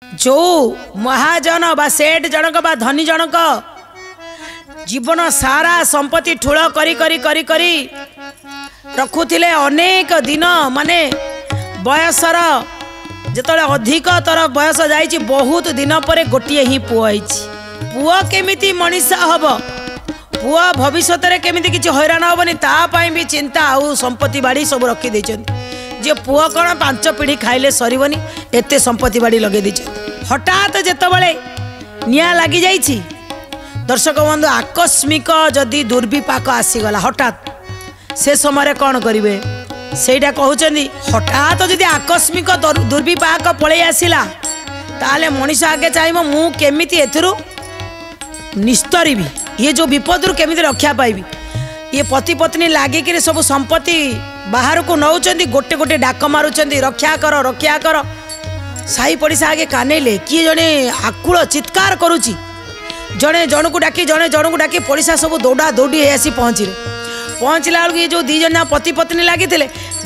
जो महाजन बा सेठ जनक बा धनी जनक जीवन सारा संपत्ति ठूल करी करी करी करी रखुथिले अनेक दिन माने बयसर जेतले अधिक तर बयस जाइछि बहुत दिन पर गोटिए ही पुआ आइछि। पुआ केमिति मनीष हब पुआ भविष्य में केमिति किछि हैरान हबनी ता पई भी चिंता आउ संपत्ति बाड़ी सब रखी देछन जे पुआ कण 5 पीढ़ी खाइले सरीबनी एते संपत्ति बाड़ी लगे देछन। हठात जेतबेले निया लागि जाइछि दर्शक बंधु आकस्मिक जदि दुर्विपाक आसीगला हठात से समय कौन करेंगे सेटा कहते हठात जदि आकस्मिक दुर्विपाक पलि आसला ताले मनीष आगे चाहिए मु केमिति एथुरु निस्तरी ये जो विपद केमिति रक्षा पाइबी। ये पति पत्नी लागिक सब संपत्ति बाहर को नौचंदी गोटे गोटे डाक मारुचंदी रक्षा कर साई पड़िशा आगे कानेले किए जड़े आकुल चित्कार करुची जड़े जन को डाकी जड़े जन को डाकी पड़िशा सब दौड़ा दौड़ी आसी पहुँचला बेलू ये जो दी जना पति पत्नी लगी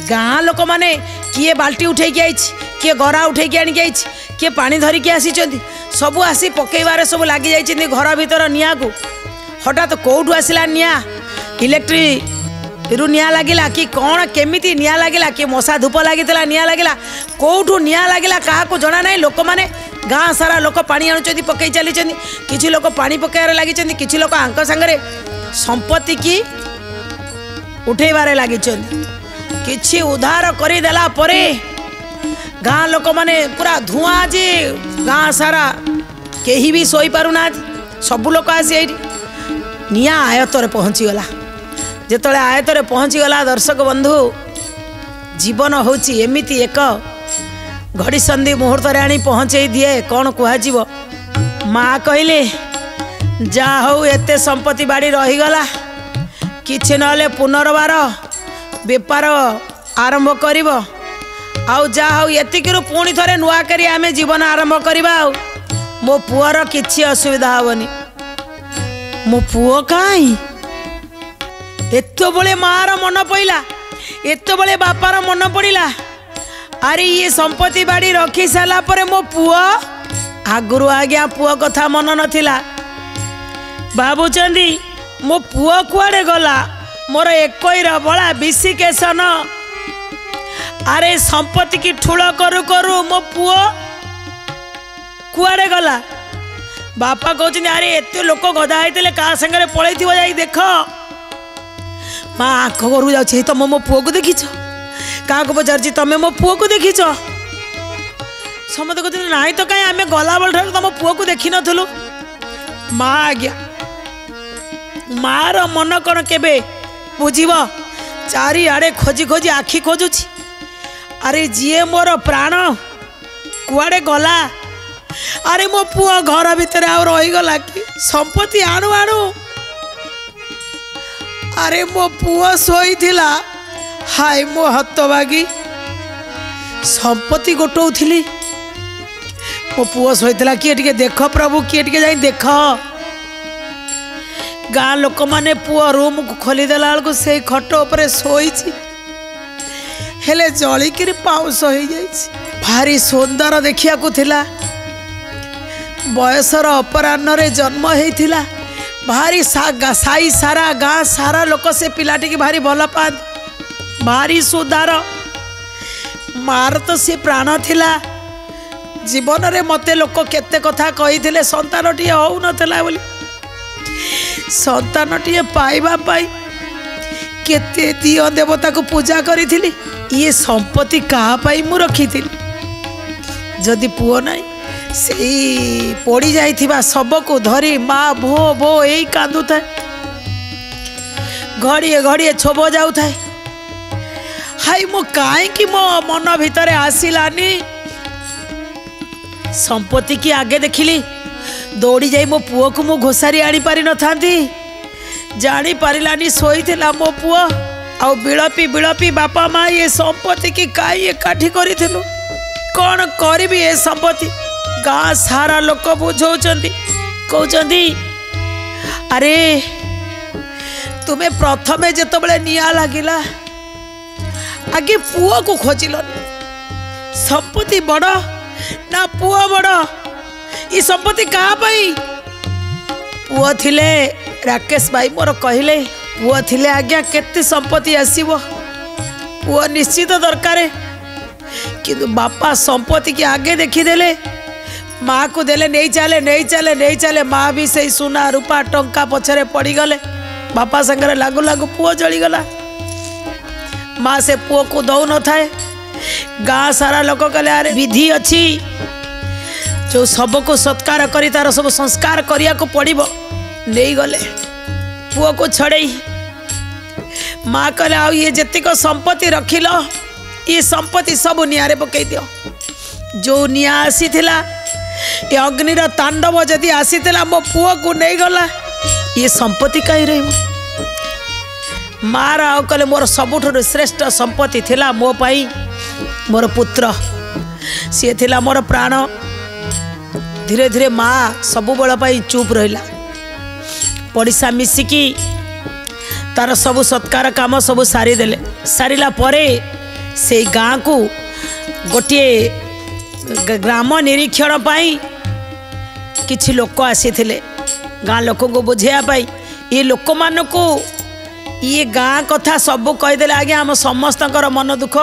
गाँ लोक मैंने किए बाल्टी उठे किए गरा उठे आई किए पानी धरिकी आसी सबू आसी पकईबार सब लगी जाइए घर भीतर निआ को हठात कौटू आसला निआ इलेक्ट्रिक रु निआ लगिला कि कौन केमिति निआ लगिला कि मशा धूप लगी निआ लगिला कौटू निआ लगिला क्या जना ना लोक मैंने गाँ सारा लोक पानी आणुचंदी पकई चली किछि लोक पानी पकईबार लगी किछि लोक आंक सांगरे संपत्ति की उठेबारे लगी किछि उद्धार करदेला परे गाँ लोक माने पूरा धुआं जे गाँ सारा केही भी सोई पारुना सबू लोक आसी निया आयतर पहुँचीगला जेतले आयतर पहुँचीगला दर्शक बंधु जीवन होची एमिति एक घड़ी संधि मुहूर्त आनी पहुँचे दिए कौन कहुव माँ कहले जा हऊ एते संपत्ति बाड़ी रहीगला किछि नले पुनर्बार बेपार आरंभ करिब आउ जा हऊ एतिकिरु पुणी थरे नुआ करी आमे जीवन आरंभ करबा आउ मो पुअर किछि असुविधा हबनी मो पुओ काई एतो बळे मार मन पइला एतो बळे बापार मन पड़िला अरे ये संपत्ति बाड़ी रखी साला परे मो पुओ आगुरु आज्ञा पुओ कथा मन नथिला बाबूचंदी मो पुओ कुआड़े गला मोर एकईर बड़ा विशिकेशन अरे संपत्ति की ठूल करू करू मो पुओ कुआड़े गला बापा कहते अरे एत लोक गधा होते क्या सागर पलि जाई देख माँ आख घर जा तुम मो पुओ को देखीच क्या पचार तुम मो पुओ को देखीच समस्त कहते ना तो कहीं आम गला बेल तुम पुओ को देखी नु माँ आज्ञा मार मन कौन केबे बुझीब चारिआडे खोजी खोजी आखि खोजुची अरे जीए मोर प्राण कुआडे गला अरे मो पुआ घर भितर आ रहीगला कि संपत्ति आणु आणु अरे मो पुआ शोईथिला हाय मो हतबागी संपत्ति गोटौथिली मो पुआ शोईथिला किए टिके देख प्रभु किए टिके जाई देख गाँ लोक माने पुआ रूम को खोलीदेला बेलू से खट उपर शोई हेले जलिकी पाउस हो भारी सुंदर देखिया थिला बयसर अपराह्न जन्म होता भारी साई सारा गाँ सारा लोक से पिलाटी भारी भल पाते भारी सुधार मार तो सी प्राण थिला जीवन में मते लोक केते कथा कही संतानटी हो नथिला बोली संतानटी पाइबा पाई केते दियो देवता को पूजा करी थी ये संपत्ति कहा पाई मु रखी थी जदि पुओ नहीं से पड़ी जाइथिबा सब को धरी माँ भो भो यही कांदु थाए घड़िए घड़िए छोब जाऊ थाए हाई मो काईकि मो मन भितर आसिलानी संपत्ति की आगे देखिली दौड़ी जाई मो पुओ को मु घोसारी आनी पारि न थांती जानी पारिलानी सोई थिला मो पुओ आउ बिलपी बिलपी बापा माँ ये संपत्ति की काई एकाठी करिथिलु कौन करिबी ए संपत्ति गाँ सारा लोक बुझौचंदी कहउचंदी अरे तुम्हें प्रथमे जेतबेले निया लागिला आगे पुओ को खोजिल संपत्ति बड़ ना पुओ बड़ ये संपत्ति कहाँ पाई पुओ थिले राकेश भाई मोर कहले पुओ थिले आज्ञा केते संपत्ति आसीबो पुओ निश्चित दरकार किंतु बापा संपत्ति के आगे देखीदेले माँ को देले नहीं चले माँ भी से सुना रूपा टंका पछरे पड़ी गले बापा संगे लागू लागू पुओ जलीगला माँ से पुओ को दौ न थाए गाँ सारा लोक कहले अरे विधि अच्छी जो सबको सत्कार करी तार सब संस्कार करिया को पड़िबो नहीं गले पुओ को छड़ई माँ कहले आ ये जेतिक संपत्ति रखिल ये संपत्ति सब निआरे पकई दियो जो निआ आसी थिला ये अग्निर तांडव जदि आसी थिला मो पुओ को नहीं गला ये संपत्ति कहीं रही मार आ कहले मोर सबुठ श्रेष्ठ संपत्ति थिला मो पाई मोर पुत्र सी थिला मोर प्राण धीरे धीरे माँ सबु बल पाई चुप रहिला पड़िशा मिसिकी तार सबु सत्कार काम सबु सारी देले सारिला परे से गाँ को गोटे ग्राम निरीक्षण पाई किछि लोक आसीथिले गाँ लोक को बुझेया पाई ये लोक मान को ये गाँ कथा सब कहीदेले आज्ञा आम समस्त मन दुख